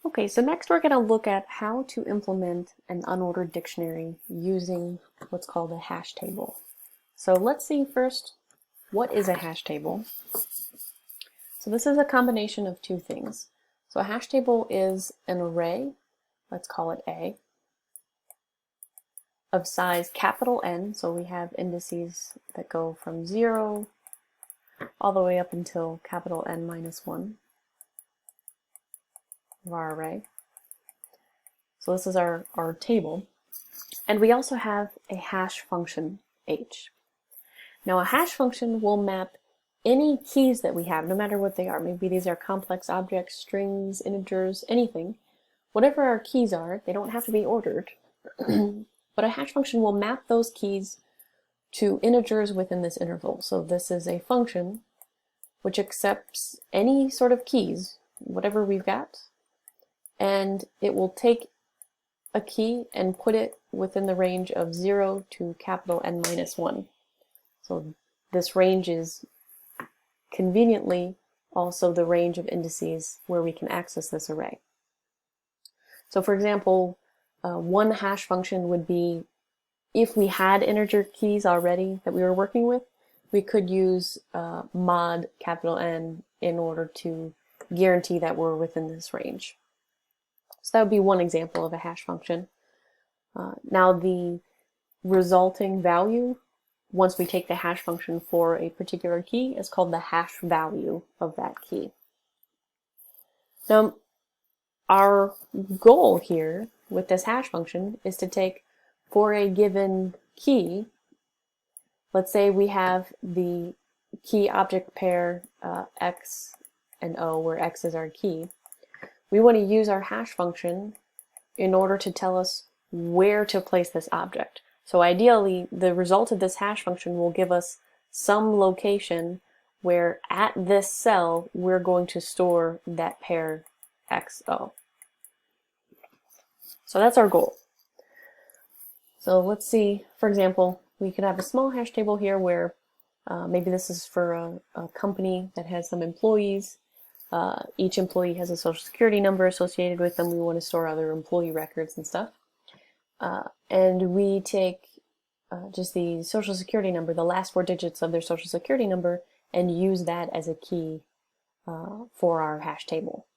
Okay, so next we're going to look at how to implement an unordered dictionary using what's called a hash table. So let's see first, what is a hash table? So this is a combination of two things. So a hash table is an array, let's call it A, of size capital N, so we have indices that go from 0 all the way up until capital N minus 1 of our array. So this is our table. And we also have a hash function, h. Now a hash function will map any keys that we have, no matter what they are. Maybe these are complex objects, strings, integers, anything. Whatever our keys are, they don't have to be ordered. But a hash function will map those keys to integers within this interval. So this is a function which accepts any sort of keys, whatever we've got, and it will take a key and put it within the range of 0 to capital N minus 1. So this range is conveniently also the range of indices where we can access this array. So for example, one hash function would be, if we had integer keys already that we were working with, we could use mod capital N in order to guarantee that we're within this range. So that would be one example of a hash function. Now the resulting value, once we take the hash function for a particular key, is called the hash value of that key. Now, our goal here with this hash function is to take, for a given key, let's say we have the key object pair x and o, where x is our key. We want to use our hash function in order to tell us where to place this object. So ideally, the result of this hash function will give us some location where at this cell we're going to store that pair XO. So that's our goal. So let's see, for example, we could have a small hash table here where maybe this is for a company that has some employees. Each employee has a social security number associated with them. We want to store other employee records and stuff. And we take just the social security number, the last 4 digits of their social security number, and use that as a key for our hash table.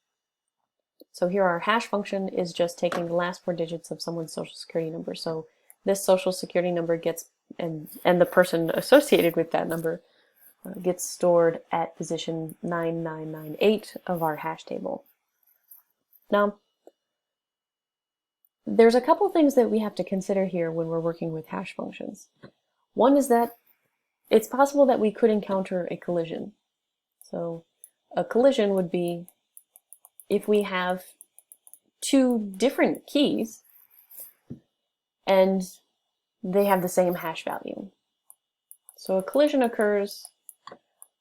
So here our hash function is just taking the last 4 digits of someone's social security number. So this social security number gets, and the person associated with that number gets stored at position 9998 of our hash table. Now, there's a couple things that we have to consider here when we're working with hash functions. One is that it's possible that we could encounter a collision. So a collision would be if we have 2 different keys and they have the same hash value. So a collision occurs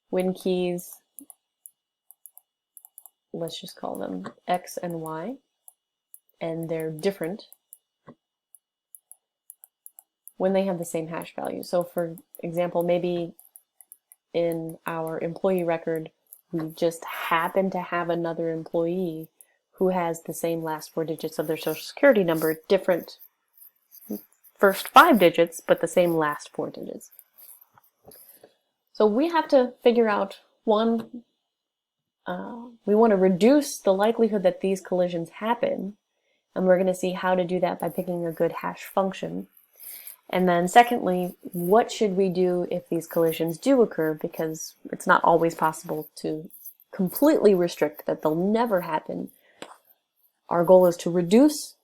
when keys, let's just call them X and Y, and they're different when they have the same hash value. So for example, maybe in our employee record, we just happen to have another employee who has the same last 4 digits of their social security number, different first 5 digits, but the same last 4 digits. So we have to figure out, one, we want to reduce the likelihood that these collisions happen, and we're going to see how to do that by picking a good hash function. And then secondly, what should we do if these collisions do occur, because it's not always possible to completely restrict that they'll never happen. Our goal is to reduce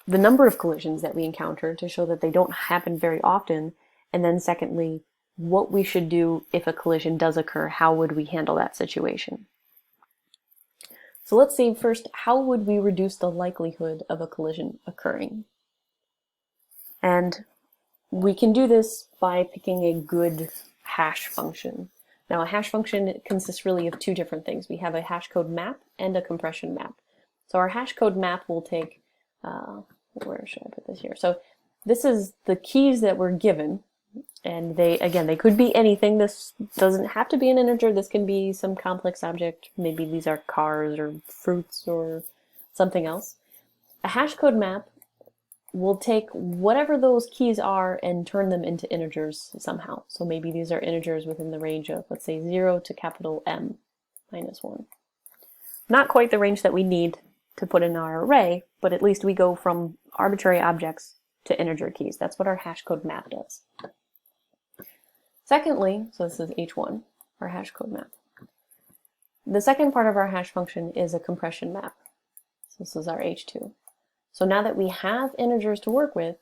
the number of collisions that we encounter to show that they don't happen very often, and then secondly, what we should do if a collision does occur. How would we handle that situation? So let's see first, how would we reduce the likelihood of a collision occurring? And we can do this by picking a good hash function. Now a hash function consists really of 2 different things. We have a hash code map and a compression map. So our hash code map will take, where should I put this here? So this is the keys that we're given, and they could be anything. This doesn't have to be an integer. This can be some complex object. Maybe these are cars or fruits or something else. A hash code map will take whatever those keys are and turn them into integers somehow. So maybe these are integers within the range of, let's say, 0 to capital M minus 1. Not quite the range that we need to put in our array, but at least we go from arbitrary objects to integer keys. That's what our hash code map does. Secondly, so this is H1, our hash code map. The second part of our hash function is a compression map. So this is our H2. So now that we have integers to work with,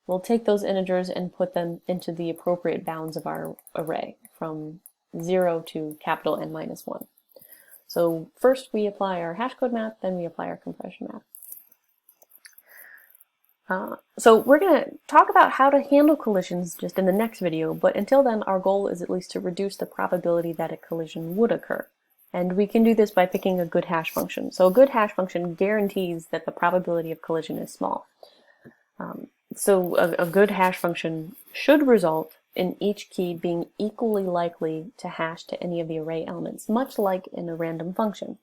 we'll take those integers and put them into the appropriate bounds of our array from 0 to capital N minus 1. So first we apply our hash code map, then we apply our compression map. So we're going to talk about how to handle collisions just in the next video, but until then our goal is at least to reduce the probability that a collision would occur. And we can do this by picking a good hash function. So a good hash function guarantees that the probability of collision is small. So a good hash function should result in each key being equally likely to hash to any of the array elements, much like in a random function.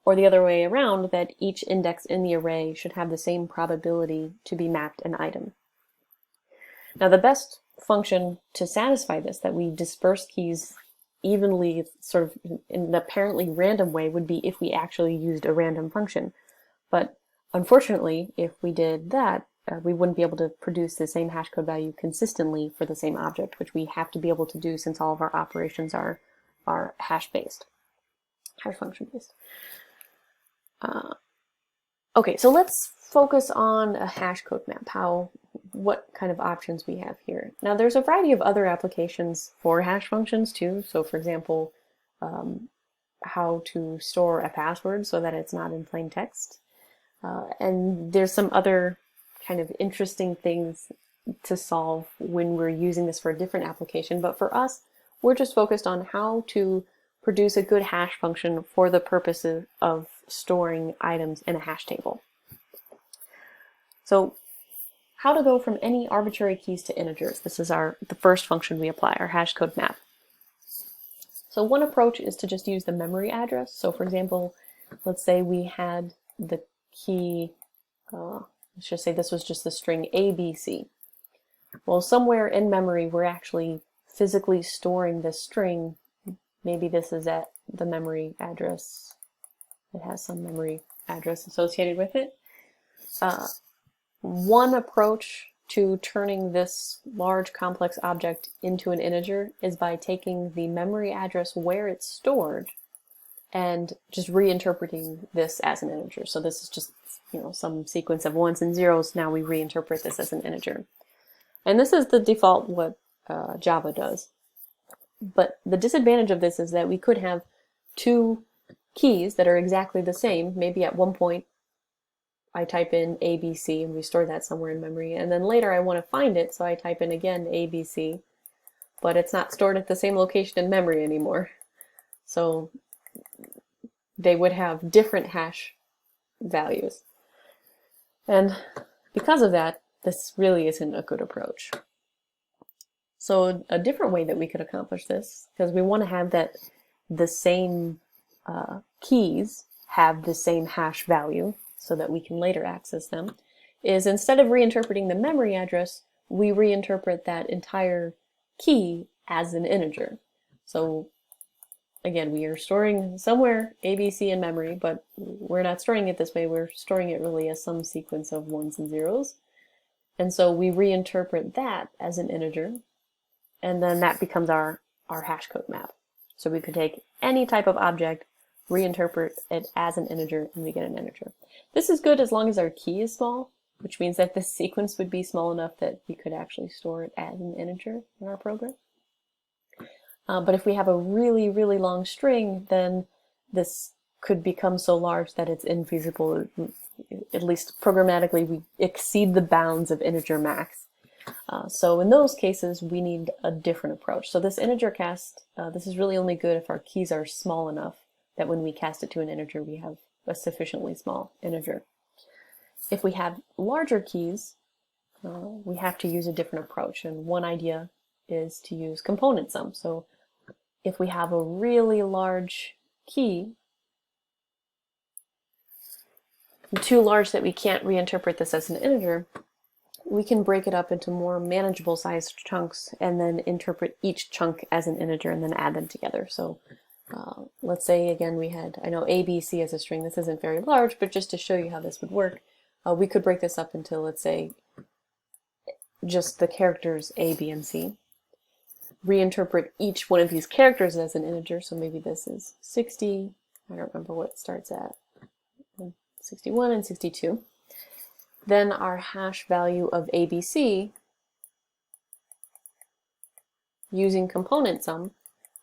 Or the other way around, that each index in the array should have the same probability to be mapped an item. Now the best function to satisfy this, that we disperse keys evenly, sort of in an apparently random way, would be if we actually used a random function. But unfortunately, if we did that, we wouldn't be able to produce the same hash code value consistently for the same object, which we have to be able to do since all of our operations are hash-based, hash function-based. Okay, so let's focus on a hash code map, what kind of options we have here. Now there's a variety of other applications for hash functions too. So for example, how to store a password so that it's not in plain text. And there's some other kind of interesting things to solve when we're using this for a different application. But for us, we're just focused on how to produce a good hash function for the purposes of storing items in a hash table. So how to go from any arbitrary keys to integers. This is the first function we apply, our hash code map. So one approach is to just use the memory address. So for example, let's say we had the key, let's just say this was just the string ABC. Well, somewhere in memory, we're actually physically storing this string. Maybe this is at the memory address. It has some memory address associated with it. One approach to turning this large complex object into an integer is by taking the memory address where it's stored and just reinterpreting this as an integer. So this is just, some sequence of ones and zeros. Now we reinterpret this as an integer. And this is the default what Java does. But the disadvantage of this is that we could have two keys that are exactly the same. Maybe at one point I type in ABC and we store that somewhere in memory, and then later I want to find it, so I type in again ABC, but it's not stored at the same location in memory anymore. So they would have different hash values. And because of that, this really isn't a good approach. So a different way that we could accomplish this, because we want to have that the same keys have the same hash value so that we can later access them, is instead of reinterpreting the memory address, we reinterpret that entire key as an integer. So again, we are storing somewhere ABC in memory, but we're not storing it this way. We're storing it really as some sequence of ones and zeros. And so we reinterpret that as an integer, and then that becomes our hash code map. So we could take any type of object, reinterpret it as an integer, and we get an integer. This is good as long as our key is small, which means that this sequence would be small enough that we could actually store it as an integer in our program. But if we have a really, really long string, then this could become so large that it's infeasible. At least programmatically, we exceed the bounds of integer max. So in those cases, we need a different approach. So this integer cast, this is really only good if our keys are small enough that when we cast it to an integer, we have a sufficiently small integer. If we have larger keys, we have to use a different approach. And one idea is to use component sum. So if we have a really large key, too large that we can't reinterpret this as an integer, we can break it up into more manageable sized chunks and then interpret each chunk as an integer and then add them together. So let's say again we had, I know A, B, C as a string. This isn't very large, but just to show you how this would work, we could break this up into, let's say, just the characters A, B, and C. Reinterpret each one of these characters as an integer, so maybe this is 60, I don't remember what it starts at, 61 and 62. Then our hash value of ABC, using component sum,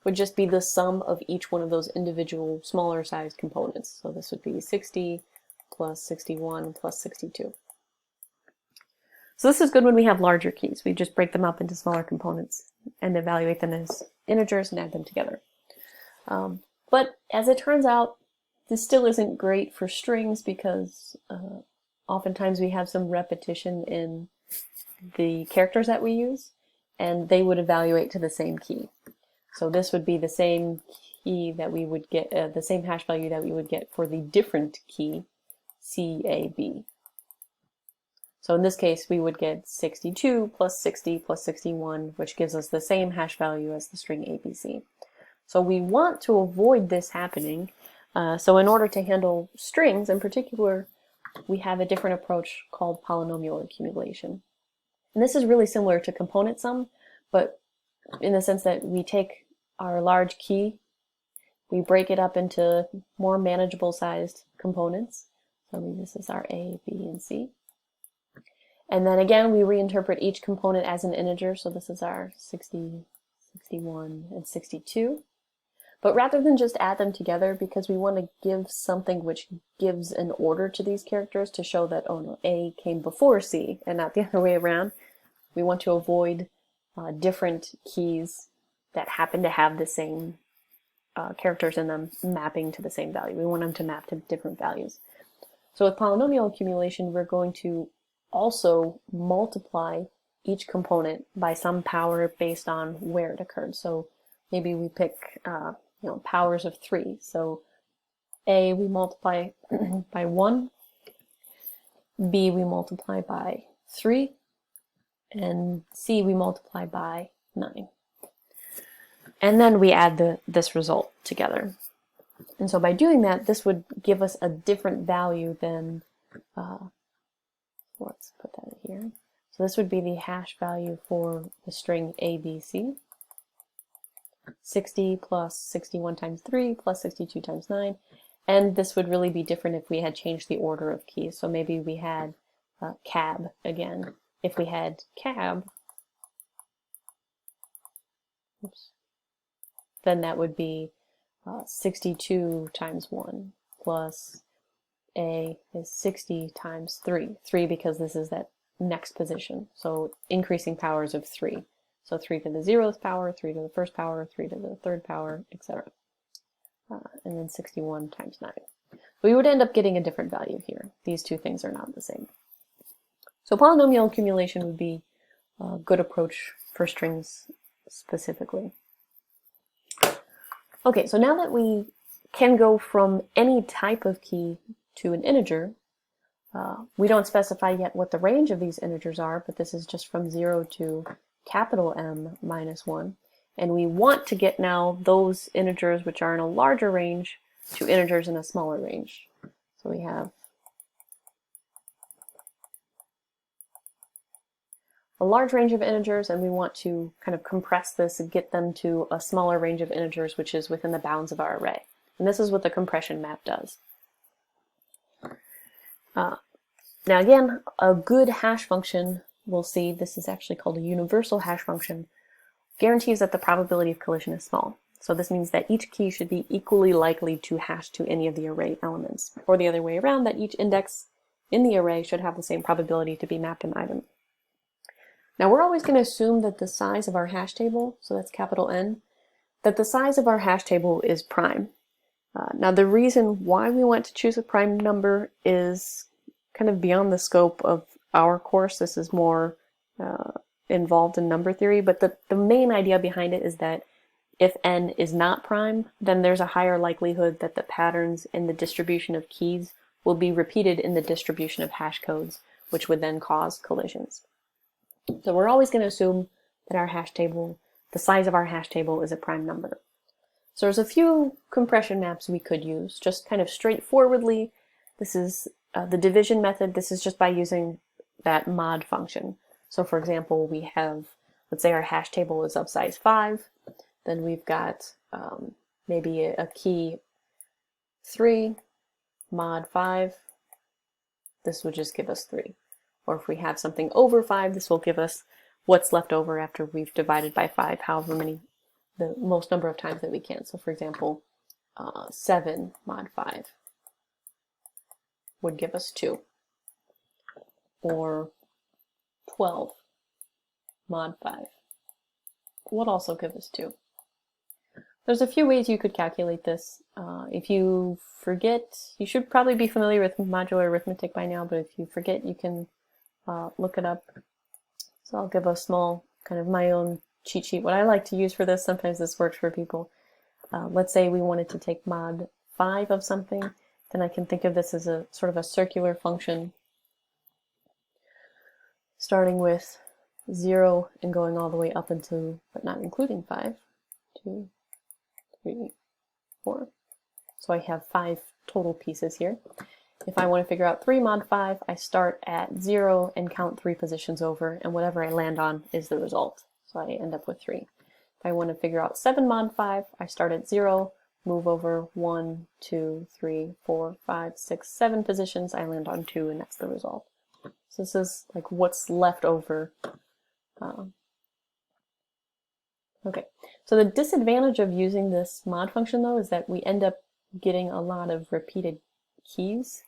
would just be the sum of each one of those individual smaller sized components. So this would be 60 plus 61 plus 62. So this is good when we have larger keys. We just break them up into smaller components and evaluate them as integers and add them together. But as it turns out, this still isn't great for strings because oftentimes we have some repetition in the characters that we use, and they would evaluate to the same key. So this would be the same key that we would get, the same hash value that we would get for the different key CAB. So in this case, we would get 62 plus 60 plus 61, which gives us the same hash value as the string ABC. So we want to avoid this happening. So in order to handle strings in particular, we have a different approach called polynomial accumulation. And this is really similar to component sum, but in the sense that we take our large key, we break it up into more manageable sized components. So this is our A, B, and C. And then again, we reinterpret each component as an integer. So this is our 60, 61, and 62. But rather than just add them together, because we want to give something which gives an order to these characters to show that, oh no, A came before C and not the other way around, we want to avoid different keys that happen to have the same characters in them mapping to the same value. We want them to map to different values. So with polynomial accumulation, we're going to also multiply each component by some power based on where it occurred. So maybe we pick powers of 3. So A we multiply by 1, B we multiply by 3, and C we multiply by 9. And then we add this result together. And so by doing that, this would give us a different value than let's put that here. So this would be the hash value for the string ABC. 60 plus 61 times 3 plus 62 times 9. And this would really be different if we had changed the order of keys. So maybe we had cab again. If we had cab, then that would be 62 times 1 plus A is 60 times 3. 3 because this is that next position. So increasing powers of 3. So 3 to the 0th power, 3 to the 1st power, 3 to the 3rd power, etc. And then 61 times 9. We would end up getting a different value here. These two things are not the same. So polynomial accumulation would be a good approach for strings specifically. Okay, so now that we can go from any type of key to an integer, we don't specify yet what the range of these integers are, but this is just from 0 to capital M minus 1. And we want to get now those integers which are in a larger range to integers in a smaller range. So we have a large range of integers, and we want to kind of compress this and get them to a smaller range of integers which is within the bounds of our array. And this is what the compression map does. Now again, a good hash function, we'll see, this is actually called a universal hash function, guarantees that the probability of collision is small. So this means that each key should be equally likely to hash to any of the array elements, or the other way around, that each index in the array should have the same probability to be mapped an item. Now we're always going to assume that the size of our hash table, so that's capital N, that the size of our hash table is prime. Now the reason why we want to choose a prime number is kind of beyond the scope of our course. This is more involved in number theory, but the main idea behind it is that if n is not prime, then there's a higher likelihood that the patterns in the distribution of keys will be repeated in the distribution of hash codes, which would then cause collisions. So we're always going to assume that our hash table, the size of our hash table, is a prime number. So there's a few compression maps we could use, just kind of straightforwardly. This is the division method. This is just by using that mod function. So for example, we have, let's say our hash table is of size 5, then we've got maybe a key 3, mod 5, this would just give us 3. Or if we have something over 5, this will give us what's left over after we've divided by 5, however many, the most number of times that we can. So for example, 7 mod 5 would give us 2. Or 12 mod 5 would also give us 2. There's a few ways you could calculate this. If you forget, you should probably be familiar with modular arithmetic by now, but if you forget, you can look it up. So I'll give a small kind of my own cheat sheet. What I like to use for this, sometimes this works for people. Let's say we wanted to take mod 5 of something, then I can think of this as a sort of a circular function starting with 0 and going all the way up into, but not including 5, 2, 3, 4. So I have 5 total pieces here. If I want to figure out 3 mod 5, I start at 0 and count 3 positions over, and whatever I land on is the result. So I end up with 3. If I want to figure out 7 mod 5, I start at 0, move over 1, 2, 3, 4, 5, 6, 7 positions, I land on 2, and that's the result. So this is like what's left over. Okay, so the disadvantage of using this mod function though is that we end up getting a lot of repeated keys,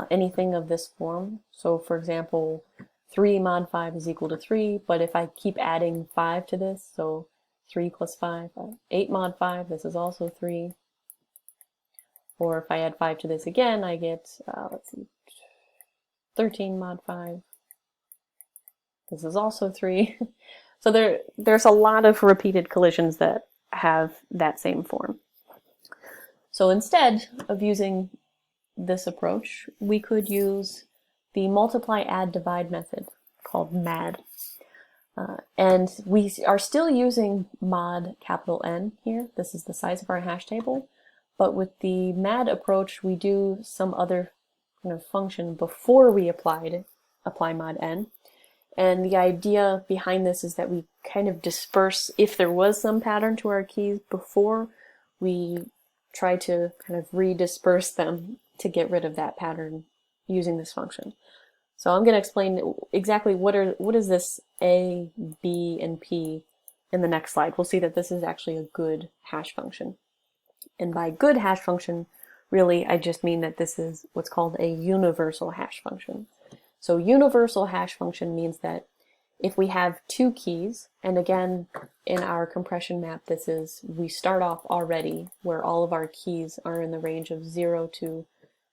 anything of this form. So for example, 3 mod 5 is equal to 3, but if I keep adding 5 to this, so 3 plus 5, 8 mod 5, this is also 3. Or if I add 5 to this again, I get, let's see, 13 mod 5. This is also 3. So there's a lot of repeated collisions that have that same form. So instead of using this approach, we could use the multiply, add, divide method called MAD. And we are still using mod capital N here. This is the size of our hash table. But with the MAD approach, we do some other kind of function before we apply mod N. And the idea behind this is that we kind of disperse, if there was some pattern to our keys before, we try to kind of redisperse them to get rid of that pattern using this function. So I'm going to explain exactly what is this A, B, and P in the next slide. We'll see that this is actually a good hash function. And by good hash function, really, I just mean that this is what's called a universal hash function. So universal hash function means that if we have 2 keys, and again, in our compression map, this is, we start off already where all of our keys are in the range of 0 to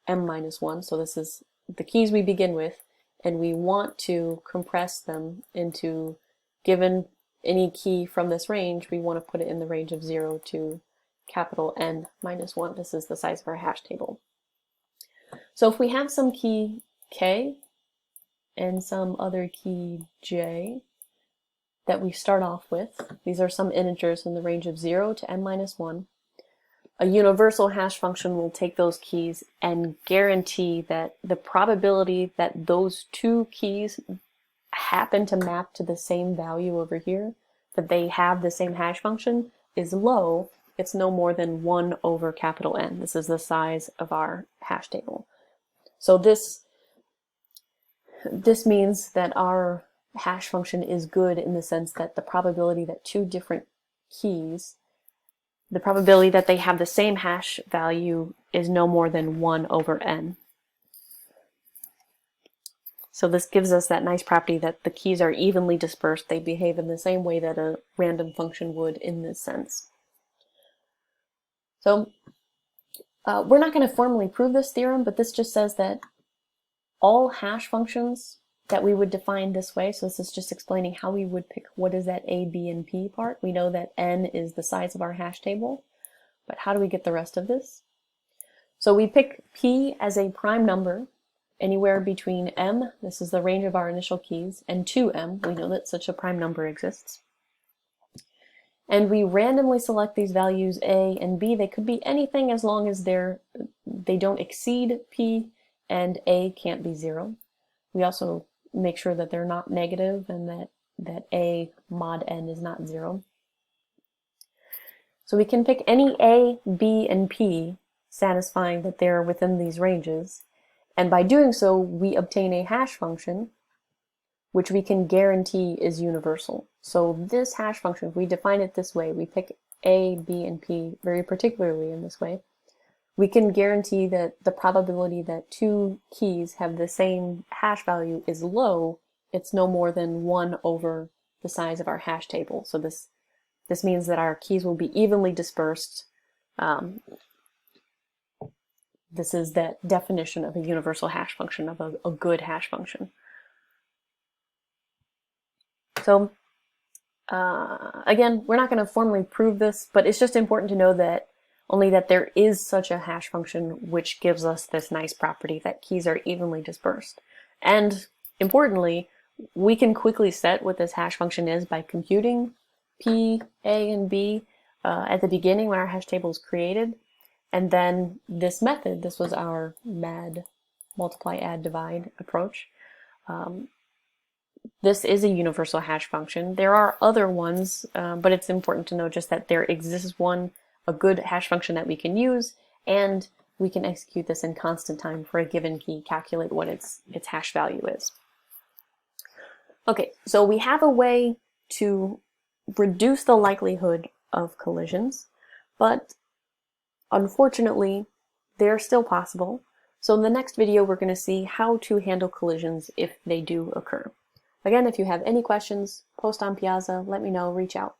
m-1. So this is the keys we begin with, and we want to compress them into, given any key from this range, we want to put it in the range of 0 to capital N-1. This is the size of our hash table. So if we have some key K and some other key J that we start off with, these are some integers in the range of 0 to n-1, a universal hash function will take those keys and guarantee that the probability that those 2 keys happen to map to the same value over here, that they have the same hash function, is low. It's no more than 1 over capital N. This is the size of our hash table. So this means that our hash function is good in the sense that the probability that 2 different keys, the probability that they have the same hash value is no more than 1 over n. So this gives us that nice property that the keys are evenly dispersed. They behave in the same way that a random function would in this sense. So we're not going to formally prove this theorem, but this just says that all hash functions that we would define this way, so this is just explaining how we would pick what is that A, B, and P part. We know that n is the size of our hash table, but how do we get the rest of this? So we pick p as a prime number anywhere between m, this is the range of our initial keys, and 2m, we know that such a prime number exists. And we randomly select these values a and b. They could be anything as long as they don't exceed p and a can't be 0. We also make sure that they're not negative and that a mod n is not 0. So we can pick any a, b, and p, satisfying that they're within these ranges. And by doing so, we obtain a hash function, which we can guarantee is universal. So this hash function, if we define it this way, we pick a, b, and p very particularly in this way, we can guarantee that the probability that two keys have the same hash value is low. It's no more than 1 over the size of our hash table. So this means that our keys will be evenly dispersed. This is that definition of a universal hash function, of a good hash function. So again, we're not going to formally prove this, but it's just important to know that there is such a hash function which gives us this nice property that keys are evenly dispersed. And importantly, we can quickly set what this hash function is by computing p, a, and b at the beginning when our hash table is created. And then this method, this was our MAD, multiply, add, divide approach. This is a universal hash function. There are other ones, but it's important to know just that there exists one, a good hash function that we can use, and we can execute this in constant time for a given key, calculate what its hash value is. Okay, so we have a way to reduce the likelihood of collisions, but unfortunately, they're still possible. So in the next video, we're going to see how to handle collisions if they do occur. Again, if you have any questions, post on Piazza, let me know, reach out.